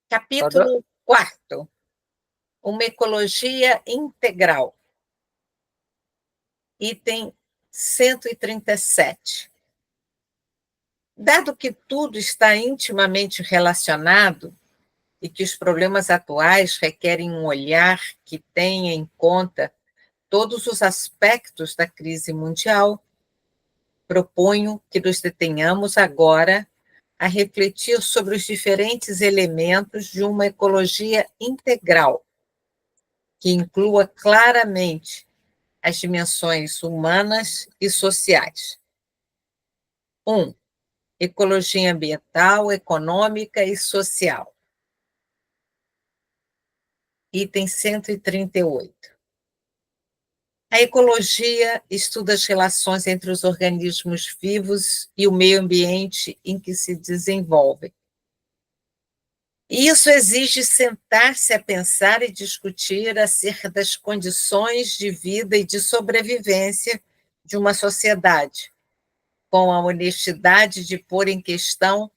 Adoro. Capítulo 4. Uma ecologia integral. Item 137. Dado que tudo está intimamente relacionado e que os problemas atuais requerem um olhar que tenha em conta todos os aspectos da crise mundial, proponho que nos detenhamos agora a refletir sobre os diferentes elementos de uma ecologia integral, que inclua claramente as dimensões humanas e sociais. 1. Ecologia ambiental, econômica e social. Item 138. A ecologia estuda as relações entre os organismos vivos e o meio ambiente em que se desenvolvem. E isso exige sentar-se a pensar e discutir acerca das condições de vida e de sobrevivência de uma sociedade, com a honestidade de pôr em questão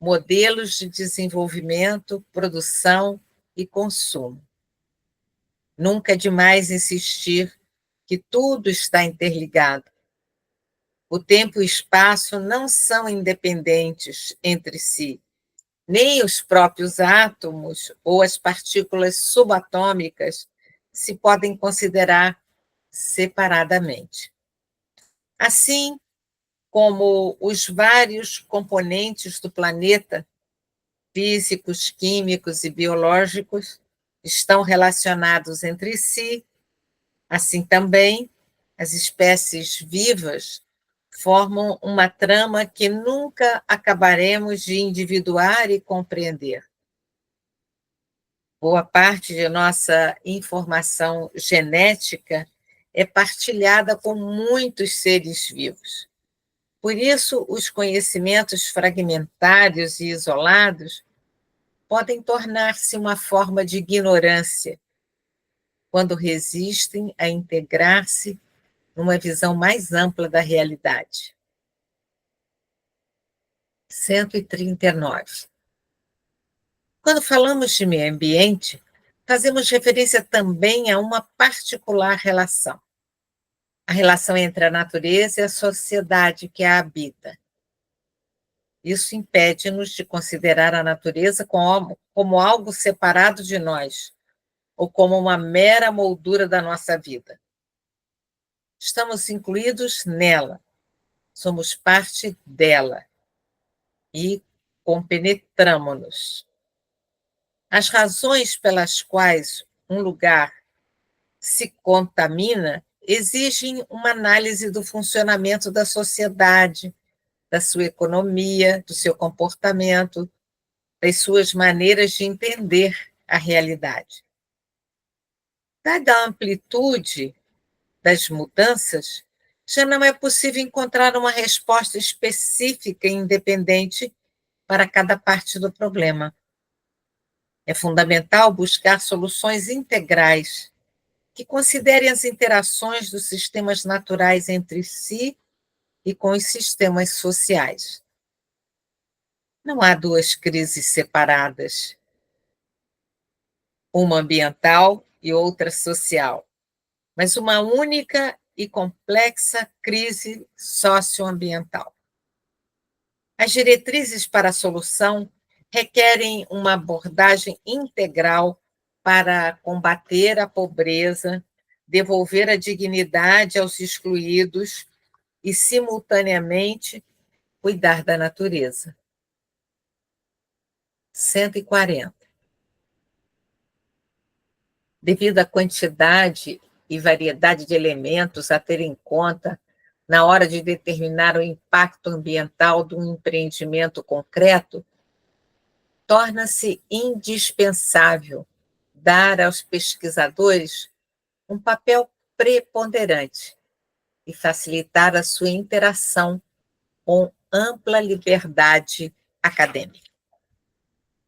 modelos de desenvolvimento, produção e consumo. Nunca é demais insistir que tudo está interligado. O tempo e o espaço não são independentes entre si, nem os próprios átomos ou as partículas subatômicas se podem considerar separadamente. Assim como os vários componentes do planeta, físicos, químicos e biológicos, estão relacionados entre si, assim também as espécies vivas formam uma trama que nunca acabaremos de individuar e compreender. Boa parte de nossa informação genética é partilhada com muitos seres vivos. Por isso, os conhecimentos fragmentários e isolados podem tornar-se uma forma de ignorância, quando resistem a integrar-se numa visão mais ampla da realidade. 139. Quando falamos de meio ambiente, fazemos referência também a uma particular relação. A relação entre a natureza e a sociedade que a habita. Isso impede-nos de considerar a natureza como algo separado de nós, ou como uma mera moldura da nossa vida. Estamos incluídos nela, somos parte dela e compenetramo-nos. As razões pelas quais um lugar se contamina exigem uma análise do funcionamento da sociedade, da sua economia, do seu comportamento, das suas maneiras de entender a realidade. Dada a amplitude das mudanças, já não é possível encontrar uma resposta específica e independente para cada parte do problema. É fundamental buscar soluções integrais que considerem as interações dos sistemas naturais entre si e com os sistemas sociais. Não há duas crises separadas, uma ambiental e outra social, mas uma única e complexa crise socioambiental. As diretrizes para a solução requerem uma abordagem integral para combater a pobreza, devolver a dignidade aos excluídos e, simultaneamente, cuidar da natureza. 140. Devido à quantidade e variedade de elementos a ter em conta na hora de determinar o impacto ambiental de um empreendimento concreto, torna-se indispensável dar aos pesquisadores um papel preponderante e facilitar a sua interação com ampla liberdade acadêmica.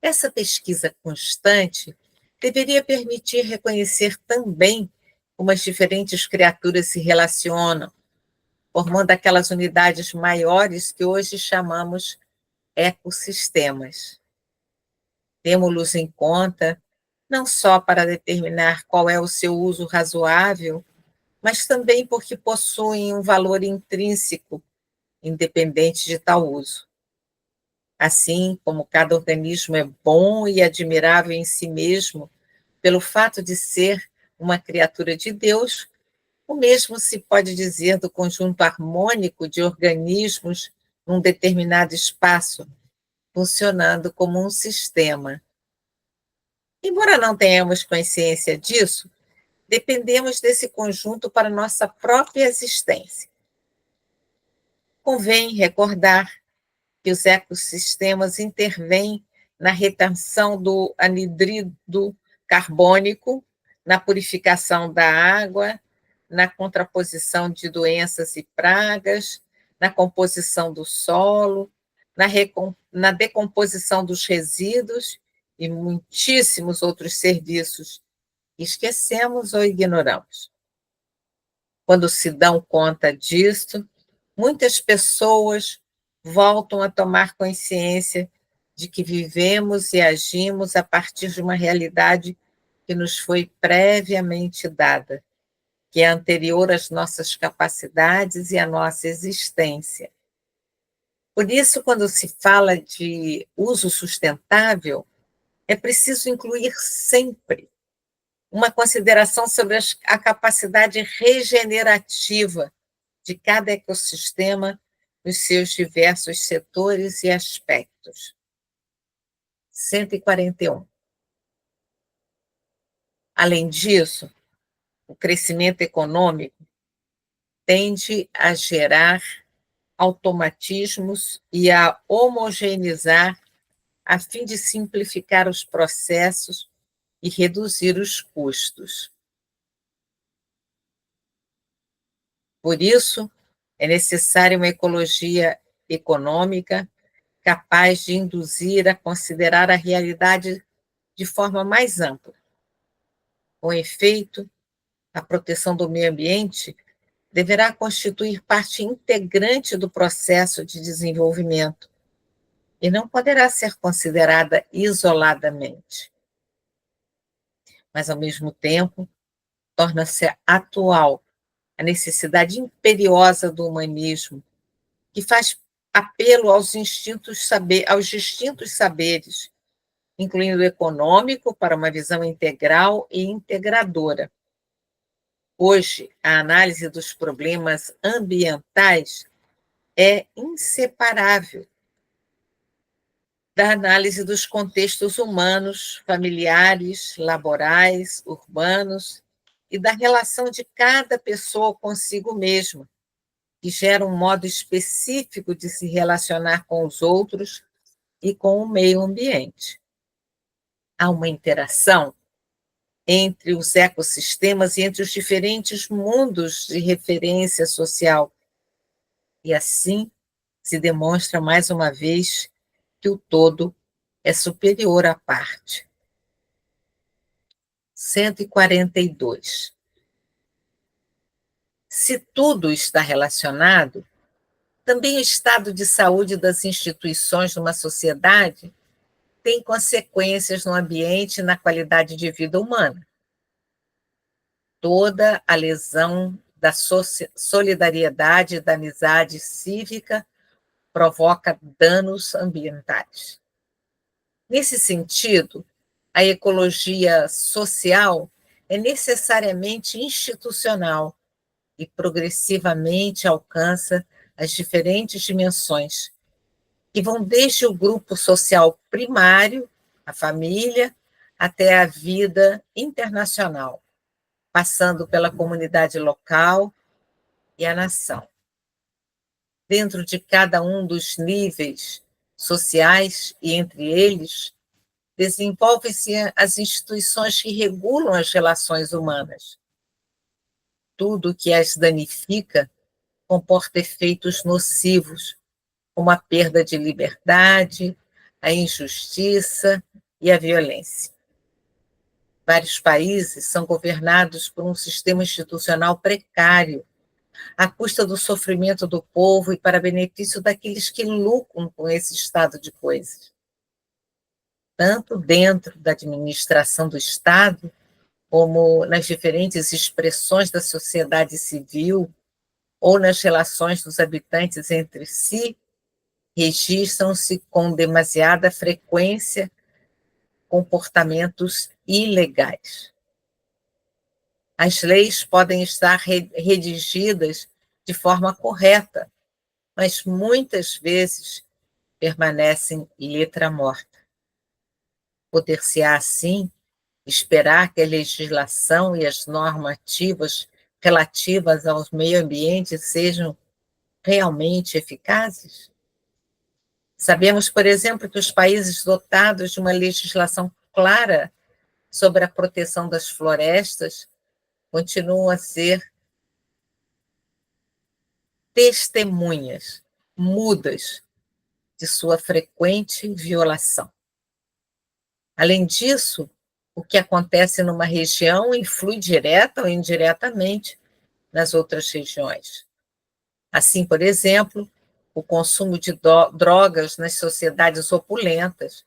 Essa pesquisa constante deveria permitir reconhecer também como as diferentes criaturas se relacionam, formando aquelas unidades maiores que hoje chamamos ecossistemas. Temos-los em conta não só para determinar qual é o seu uso razoável, mas também porque possuem um valor intrínseco, independente de tal uso. Assim como cada organismo é bom e admirável em si mesmo, pelo fato de ser uma criatura de Deus, o mesmo se pode dizer do conjunto harmônico de organismos num determinado espaço, funcionando como um sistema. Embora não tenhamos consciência disso, dependemos desse conjunto para nossa própria existência. Convém recordar que os ecossistemas intervêm na retenção do anidrido carbônico, na purificação da água, na contraposição de doenças e pragas, na composição do solo, na decomposição dos resíduos e muitíssimos outros serviços que esquecemos ou ignoramos. Quando se dão conta disto, muitas pessoas voltam a tomar consciência de que vivemos e agimos a partir de uma realidade que nos foi previamente dada, que é anterior às nossas capacidades e à nossa existência. Por isso, quando se fala de uso sustentável, é preciso incluir sempre uma consideração sobre a capacidade regenerativa de cada ecossistema nos seus diversos setores e aspectos. 141. Além disso, o crescimento econômico tende a gerar automatismos e a homogeneizar a fim de simplificar os processos e reduzir os custos. Por isso, é necessária uma ecologia econômica capaz de induzir a considerar a realidade de forma mais ampla. Com efeito, a proteção do meio ambiente deverá constituir parte integrante do processo de desenvolvimento e não poderá ser considerada isoladamente. Mas, ao mesmo tempo, torna-se atual a necessidade imperiosa do humanismo, que faz apelo aos distintos saberes, incluindo o econômico, para uma visão integral e integradora. Hoje, a análise dos problemas ambientais é inseparável da análise dos contextos humanos, familiares, laborais, urbanos e da relação de cada pessoa consigo mesma, que gera um modo específico de se relacionar com os outros e com o meio ambiente. Há uma interação entre os ecossistemas e entre os diferentes mundos de referência social. E assim se demonstra mais uma vez que o todo é superior à parte. 142. Se tudo está relacionado, também o estado de saúde das instituições numa sociedade tem consequências no ambiente e na qualidade de vida humana. Toda a lesão da solidariedade e da amizade cívica provoca danos ambientais. Nesse sentido, a ecologia social é necessariamente institucional e progressivamente alcança as diferentes dimensões, que vão desde o grupo social primário, a família, até a vida internacional, passando pela comunidade local e a nação. Dentro de cada um dos níveis sociais e entre eles, desenvolvem-se as instituições que regulam as relações humanas. Tudo que as danifica comporta efeitos nocivos, como a perda de liberdade, a injustiça e a violência. Vários países são governados por um sistema institucional precário, à custa do sofrimento do povo e para benefício daqueles que lucram com esse estado de coisas. tanto dentro da administração do Estado, como nas diferentes expressões da sociedade civil ou nas relações dos habitantes entre si, registram-se com demasiada frequência comportamentos ilegais. As leis podem estar redigidas de forma correta, mas muitas vezes permanecem letra morta. Poder-se-á, assim, esperar que a legislação e as normativas relativas ao meio ambiente sejam realmente eficazes? Sabemos, por exemplo, que os países dotados de uma legislação clara sobre a proteção das florestas continuam a ser testemunhas mudas de sua frequente violação. Além disso, o que acontece numa região influi direta ou indiretamente nas outras regiões. Assim, por exemplo, o consumo de drogas nas sociedades opulentas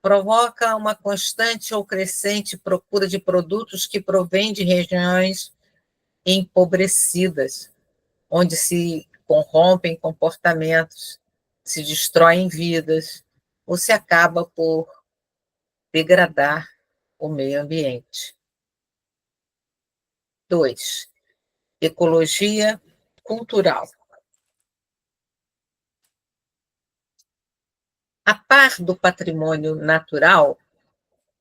provoca uma constante ou crescente procura de produtos que provêm de regiões empobrecidas, onde se corrompem comportamentos, se destroem vidas, ou se acaba por degradar o meio ambiente. 2. Ecologia cultural. A par do patrimônio natural,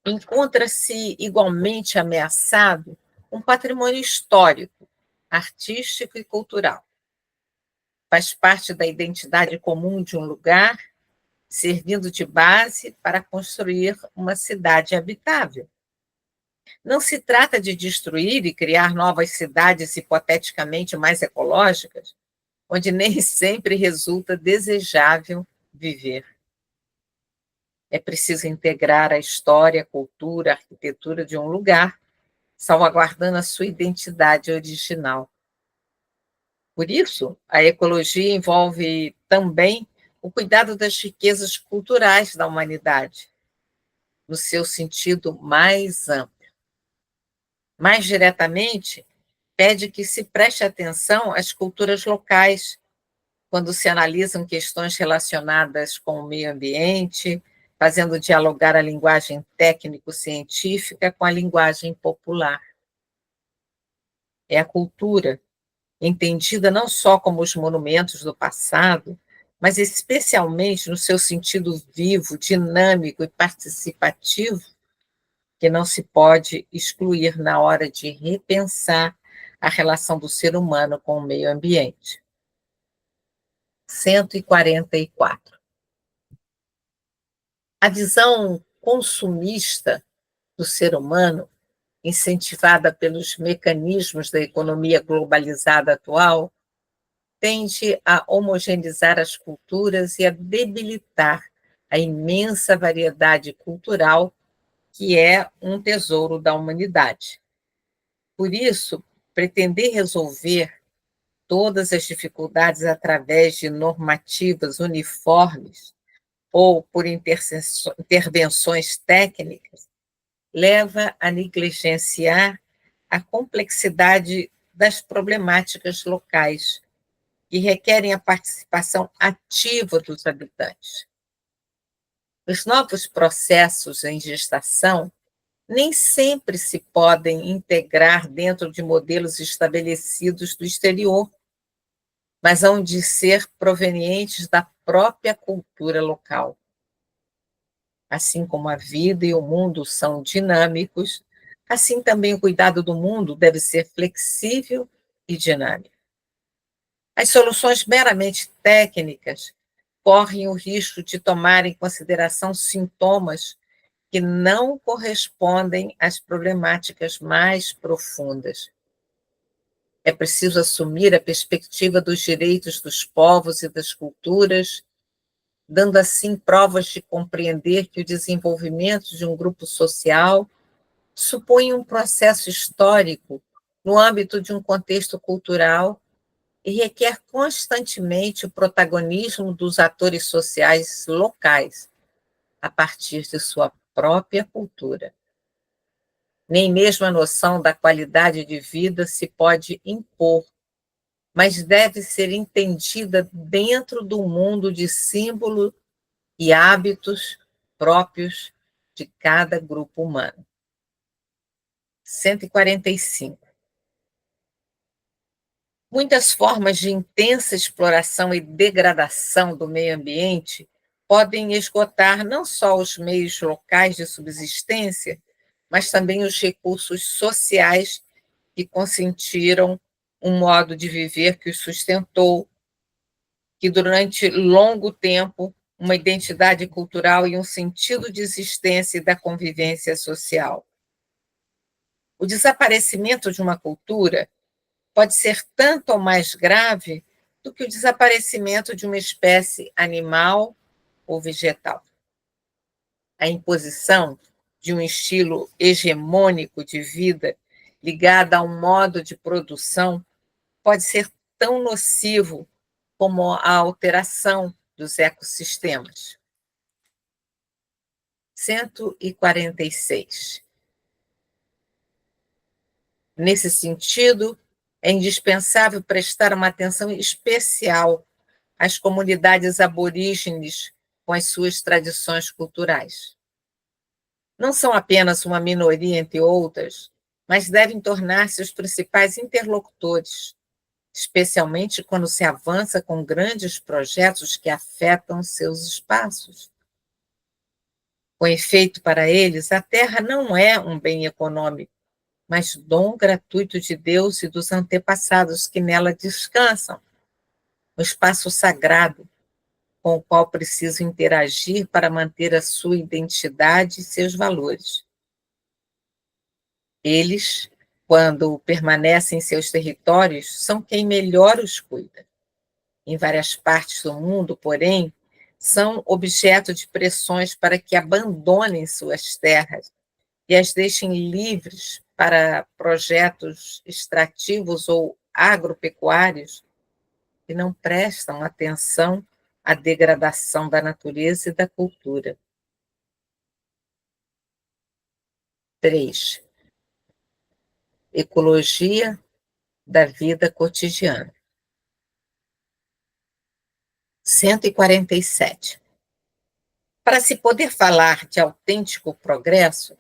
encontra-se igualmente ameaçado um patrimônio histórico, artístico e cultural. Faz parte da identidade comum de um lugar, servindo de base para construir uma cidade habitável. Não se trata de destruir e criar novas cidades hipoteticamente mais ecológicas, onde nem sempre resulta desejável viver. É preciso integrar a história, a cultura, a arquitetura de um lugar, salvaguardando a sua identidade original. Por isso, a ecologia envolve também o cuidado das riquezas culturais da humanidade, no seu sentido mais amplo. Mais diretamente, pede que se preste atenção às culturas locais, quando se analisam questões relacionadas com o meio ambiente, fazendo dialogar a linguagem técnico-científica com a linguagem popular. É a cultura, entendida não só como os monumentos do passado, mas especialmente no seu sentido vivo, dinâmico e participativo, que não se pode excluir na hora de repensar a relação do ser humano com o meio ambiente. 144. A visão consumista do ser humano, incentivada pelos mecanismos da economia globalizada atual, tende a homogeneizar as culturas e a debilitar a imensa variedade cultural que é um tesouro da humanidade. Por isso, pretender resolver todas as dificuldades através de normativas uniformes ou por intervenções técnicas leva a negligenciar a complexidade das problemáticas locais, que requerem a participação ativa dos habitantes. Os novos processos em gestação nem sempre se podem integrar dentro de modelos estabelecidos do exterior, mas hão de ser provenientes da própria cultura local. Assim como a vida e o mundo são dinâmicos, assim também o cuidado do mundo deve ser flexível e dinâmico. As soluções meramente técnicas correm o risco de tomar em consideração sintomas que não correspondem às problemáticas mais profundas. É preciso assumir a perspectiva dos direitos dos povos e das culturas, dando assim provas de compreender que o desenvolvimento de um grupo social supõe um processo histórico no âmbito de um contexto cultural e requer constantemente o protagonismo dos atores sociais locais, a partir de sua própria cultura. Nem mesmo a noção da qualidade de vida se pode impor, mas deve ser entendida dentro do mundo de símbolo e hábitos próprios de cada grupo humano. 145. Muitas formas de intensa exploração e degradação do meio ambiente podem esgotar não só os meios locais de subsistência, mas também os recursos sociais que consentiram um modo de viver que os sustentou, que durante longo tempo uma identidade cultural e um sentido de existência e da convivência social. O desaparecimento de uma cultura pode ser tanto ou mais grave do que o desaparecimento de uma espécie animal ou vegetal. A imposição de um estilo hegemônico de vida ligado a um modo de produção pode ser tão nocivo como a alteração dos ecossistemas. 146. Nesse sentido, é indispensável prestar uma atenção especial às comunidades aborígenes com as suas tradições culturais. Não são apenas uma minoria entre outras, mas devem tornar-se os principais interlocutores, especialmente quando se avança com grandes projetos que afetam seus espaços. Com efeito, para eles, a terra não é um bem econômico, mas dom gratuito de Deus e dos antepassados que nela descansam, um espaço sagrado com o qual precisam interagir para manter a sua identidade e seus valores. Eles, quando permanecem em seus territórios, são quem melhor os cuida. Em várias partes do mundo, porém, são objeto de pressões para que abandonem suas terras e as deixem livres para projetos extrativos ou agropecuários que não prestam atenção à degradação da natureza e da cultura. 3. Ecologia da vida cotidiana. 147. Para se poder falar de autêntico progresso,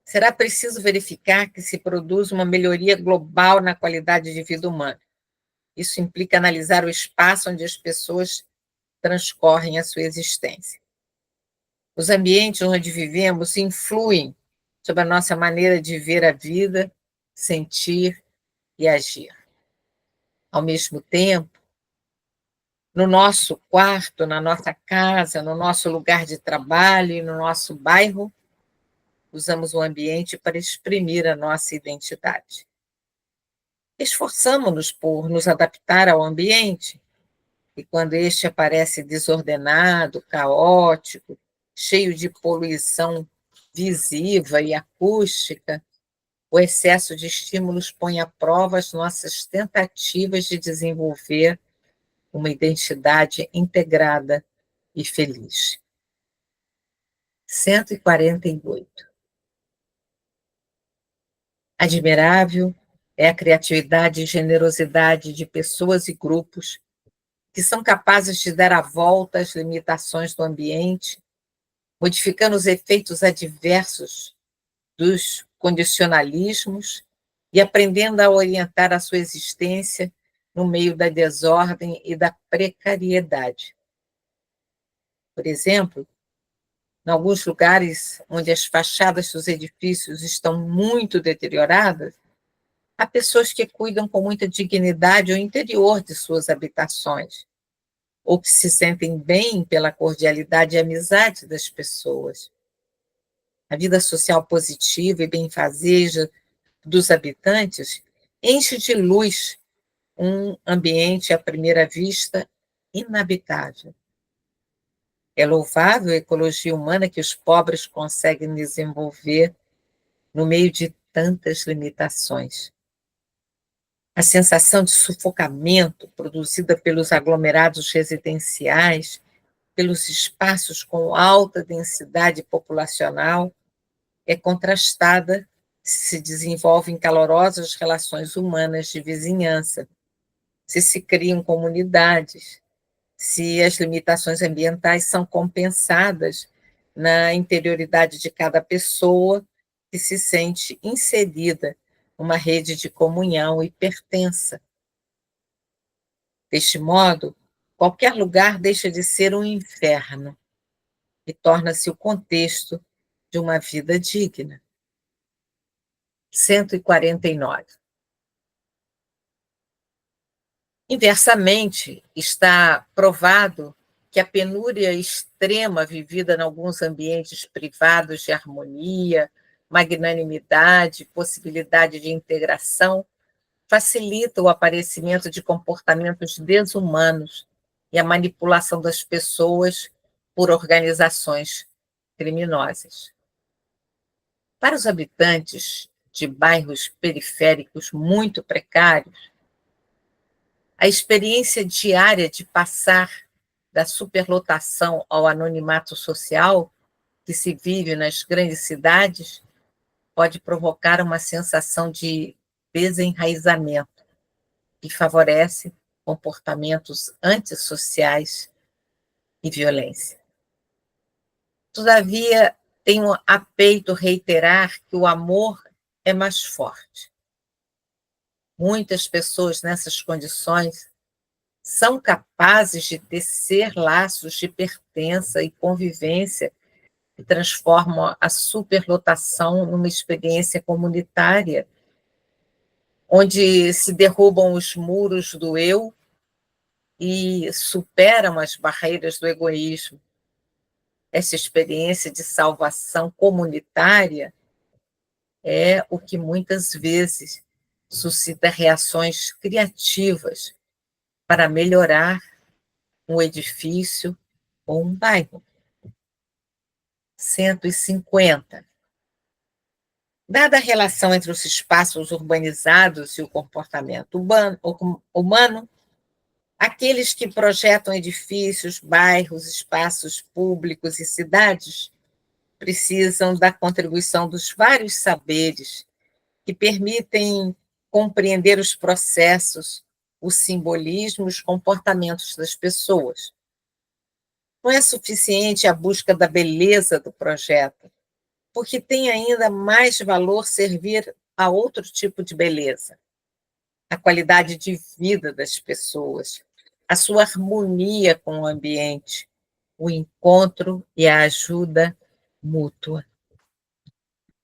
será preciso verificar que se produz uma melhoria global na qualidade de vida humana. Isso implica analisar o espaço onde as pessoas transcorrem a sua existência. Os ambientes onde vivemos influem sobre a nossa maneira de ver a vida, sentir e agir. Ao mesmo tempo, no nosso quarto, na nossa casa, no nosso lugar de trabalho e no nosso bairro, usamos o ambiente para exprimir a nossa identidade. Esforçamo-nos por nos adaptar ao ambiente, e quando este aparece desordenado, caótico, cheio de poluição visiva e acústica, o excesso de estímulos põe à prova as nossas tentativas de desenvolver uma identidade integrada e feliz. 148. Admirável é a criatividade e generosidade de pessoas e grupos que são capazes de dar a volta às limitações do ambiente, modificando os efeitos adversos dos condicionalismos e aprendendo a orientar a sua existência no meio da desordem e da precariedade. Por exemplo, em alguns lugares onde as fachadas dos edifícios estão muito deterioradas, há pessoas que cuidam com muita dignidade o interior de suas habitações, ou que se sentem bem pela cordialidade e amizade das pessoas. A vida social positiva e benfazeja dos habitantes enche de luz um ambiente, à primeira vista, inabitável. É louvável a ecologia humana que os pobres conseguem desenvolver no meio de tantas limitações. A sensação de sufocamento produzida pelos aglomerados residenciais pelos espaços com alta densidade populacional é contrastada se desenvolvem calorosas relações humanas de vizinhança, se criam comunidades, se as limitações ambientais são compensadas na interioridade de cada pessoa que se sente inserida numa rede de comunhão e pertença. Deste modo, qualquer lugar deixa de ser um inferno e torna-se o contexto de uma vida digna. 149. Inversamente, está provado que a penúria extrema vivida em alguns ambientes privados de harmonia, magnanimidade, possibilidade de integração, facilita o aparecimento de comportamentos desumanos e a manipulação das pessoas por organizações criminosas. Para os habitantes de bairros periféricos muito precários, a experiência diária de passar da superlotação ao anonimato social que se vive nas grandes cidades pode provocar uma sensação de desenraizamento que favorece comportamentos antissociais e violência. Todavia, tenho a peito reiterar que o amor é mais forte. Muitas pessoas nessas condições são capazes de tecer laços de pertença e convivência que transformam a superlotação numa experiência comunitária, onde se derrubam os muros do eu e superam as barreiras do egoísmo. Essa experiência de salvação comunitária é o que muitas vezes suscita reações criativas para melhorar um edifício ou um bairro. 150. Dada a relação entre os espaços urbanizados e o comportamento humano, aqueles que projetam edifícios, bairros, espaços públicos e cidades precisam da contribuição dos vários saberes que permitem compreender os processos, o simbolismo e os comportamentos das pessoas. Não é suficiente a busca da beleza do projeto, porque tem ainda mais valor servir a outro tipo de beleza, a qualidade de vida das pessoas, a sua harmonia com o ambiente, o encontro e a ajuda mútua.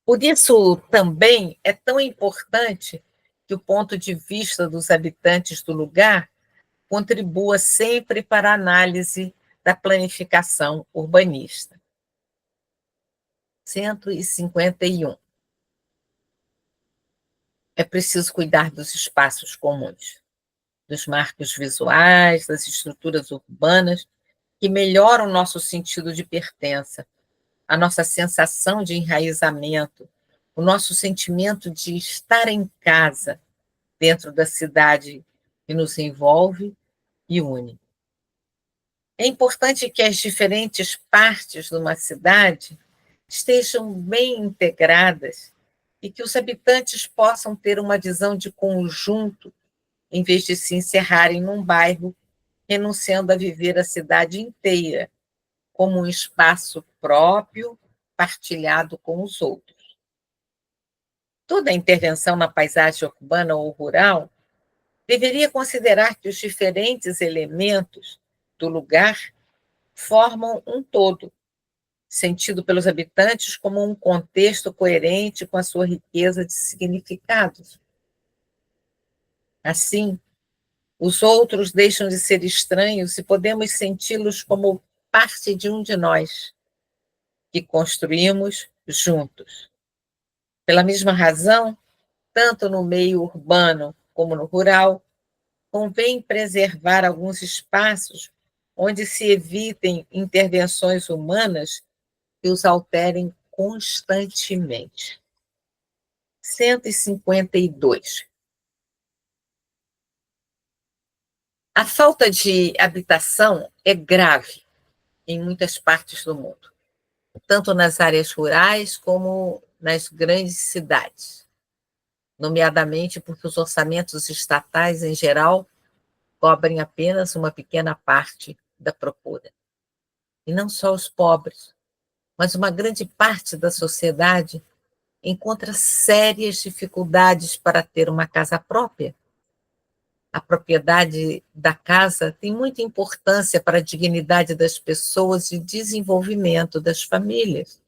Por isso, também é tão importante que o ponto de vista dos habitantes do lugar contribua sempre para a análise da planificação urbanista. 151. É preciso cuidar dos espaços comuns, dos marcos visuais, das estruturas urbanas, que melhoram o nosso sentido de pertença, a nossa sensação de enraizamento, o nosso sentimento de estar em casa, dentro da cidade que nos envolve e une. É importante que as diferentes partes de uma cidade estejam bem integradas e que os habitantes possam ter uma visão de conjunto, em vez de se encerrarem num bairro, renunciando a viver a cidade inteira como um espaço próprio, partilhado com os outros. Toda intervenção na paisagem urbana ou rural deveria considerar que os diferentes elementos do lugar formam um todo, sentido pelos habitantes como um contexto coerente com a sua riqueza de significados. Assim, os outros deixam de ser estranhos e podemos senti-los como parte de um de nós, que construímos juntos. Pela mesma razão, tanto no meio urbano como no rural, convém preservar alguns espaços onde se evitem intervenções humanas que os alterem constantemente. 152. A falta de habitação é grave em muitas partes do mundo, tanto nas áreas rurais como nas grandes cidades, nomeadamente porque os orçamentos estatais, em geral, cobrem apenas uma pequena parte da procura. E não só os pobres, mas uma grande parte da sociedade encontra sérias dificuldades para ter uma casa própria. A propriedade da casa tem muita importância para a dignidade das pessoas e desenvolvimento das famílias.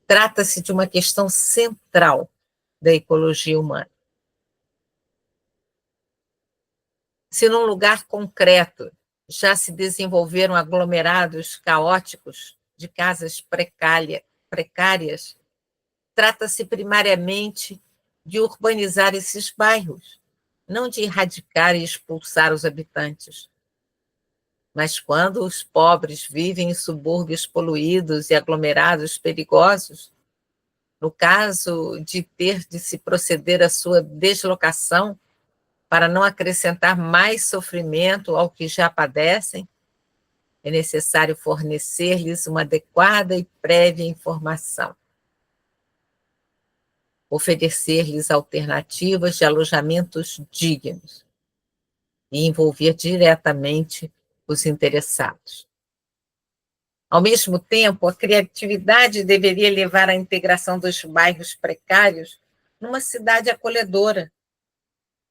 Trata-se de uma questão central da ecologia humana. Se num lugar concreto já se desenvolveram aglomerados caóticos de casas precárias, trata-se primariamente de urbanizar esses bairros, não de erradicar e expulsar os habitantes. Mas quando os pobres vivem em subúrbios poluídos e aglomerados perigosos, no caso de ter de se proceder à sua deslocação para não acrescentar mais sofrimento ao que já padecem, é necessário fornecer-lhes uma adequada e prévia informação, oferecer-lhes alternativas de alojamentos dignos e envolver diretamente os interessados. Ao mesmo tempo, a criatividade deveria levar à integração dos bairros precários numa cidade acolhedora.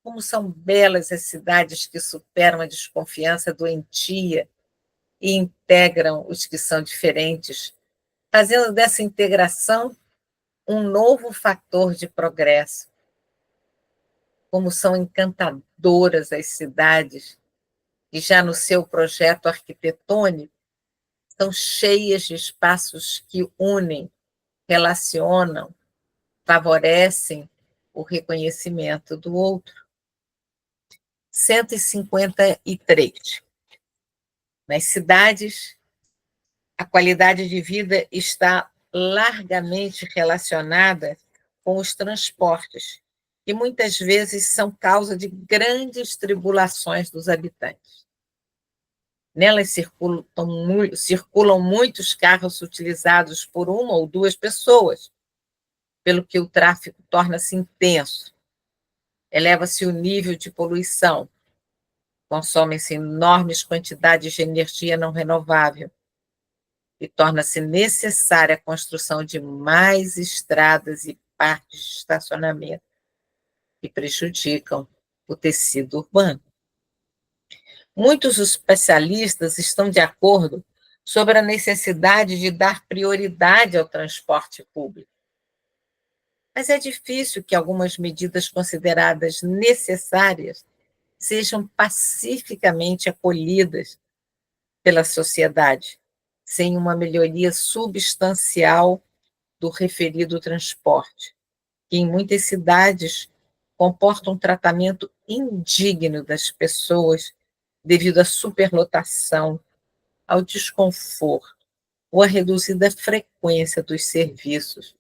Como são belas as cidades que superam a desconfiança doentia e integram os que são diferentes, fazendo dessa integração um novo fator de progresso. Como são encantadoras as cidades, e já no seu projeto arquitetônico, estão cheias de espaços que unem, relacionam, favorecem o reconhecimento do outro. 153. Nas cidades, a qualidade de vida está largamente relacionada com os transportes, que muitas vezes são causa de grandes tribulações dos habitantes. Nelas circulam muitos carros utilizados por uma ou duas pessoas, pelo que o tráfego torna-se intenso. Eleva-se o nível de poluição, consomem-se enormes quantidades de energia não renovável e torna-se necessária a construção de mais estradas e parques de estacionamento que prejudicam o tecido urbano. Muitos especialistas estão de acordo sobre a necessidade de dar prioridade ao transporte público. Mas é difícil que algumas medidas consideradas necessárias sejam pacificamente acolhidas pela sociedade, sem uma melhoria substancial do referido transporte, que em muitas cidades comporta um tratamento indigno das pessoas devido à superlotação, ao desconforto ou à reduzida frequência dos serviços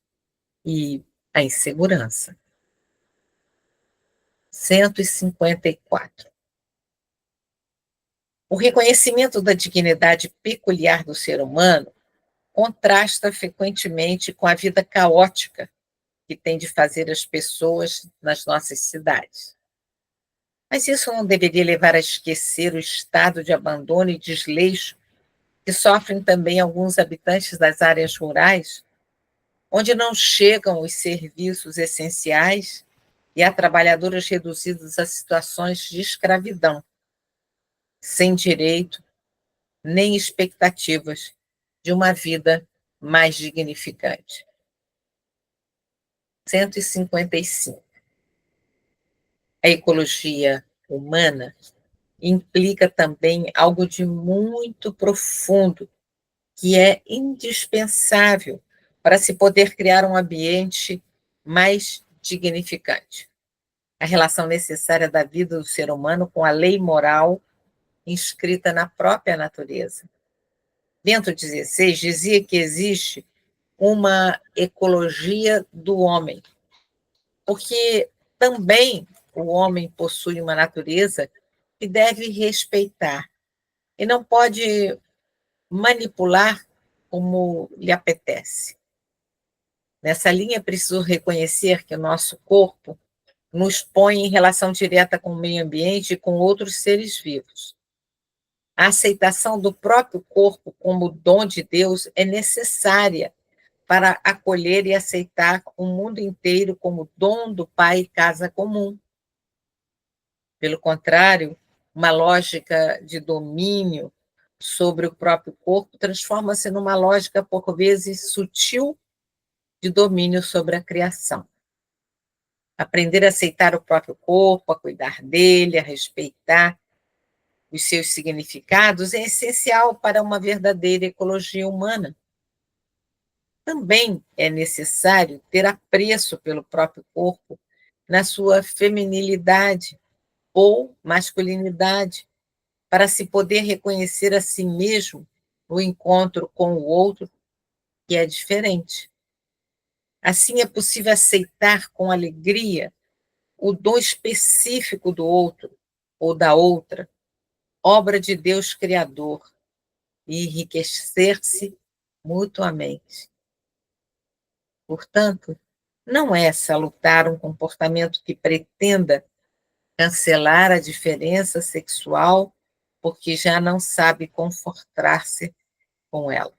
e à insegurança. 154. O reconhecimento da dignidade peculiar do ser humano contrasta frequentemente com a vida caótica que tem de fazer as pessoas nas nossas cidades. Mas isso não deveria levar a esquecer o estado de abandono e desleixo que sofrem também alguns habitantes das áreas rurais, onde não chegam os serviços essenciais e há trabalhadores reduzidos a situações de escravidão, sem direito nem expectativas de uma vida mais dignificante. 155. A ecologia humana implica também algo de muito profundo, que é indispensável para se poder criar um ambiente mais dignificante. A relação necessária da vida do ser humano com a lei moral inscrita na própria natureza. Bento XVI dizia que existe uma ecologia do homem, porque também o homem possui uma natureza que deve respeitar e não pode manipular como lhe apetece. Nessa linha, é preciso reconhecer que o nosso corpo nos põe em relação direta com o meio ambiente e com outros seres vivos. A aceitação do próprio corpo como dom de Deus é necessária para acolher e aceitar o mundo inteiro como dom do Pai e casa comum. Pelo contrário, uma lógica de domínio sobre o próprio corpo transforma-se numa lógica, por vezes, sutil de domínio sobre a criação. Aprender a aceitar o próprio corpo, a cuidar dele, a respeitar os seus significados é essencial para uma verdadeira ecologia humana. Também é necessário ter apreço pelo próprio corpo na sua feminilidade ou masculinidade, para se poder reconhecer a si mesmo no encontro com o outro, que é diferente. Assim, é possível aceitar com alegria o dom específico do outro ou da outra, obra de Deus Criador, e enriquecer-se mutuamente. Portanto, não é salutar um comportamento que pretenda cancelar a diferença sexual porque já não sabe confortar-se com ela.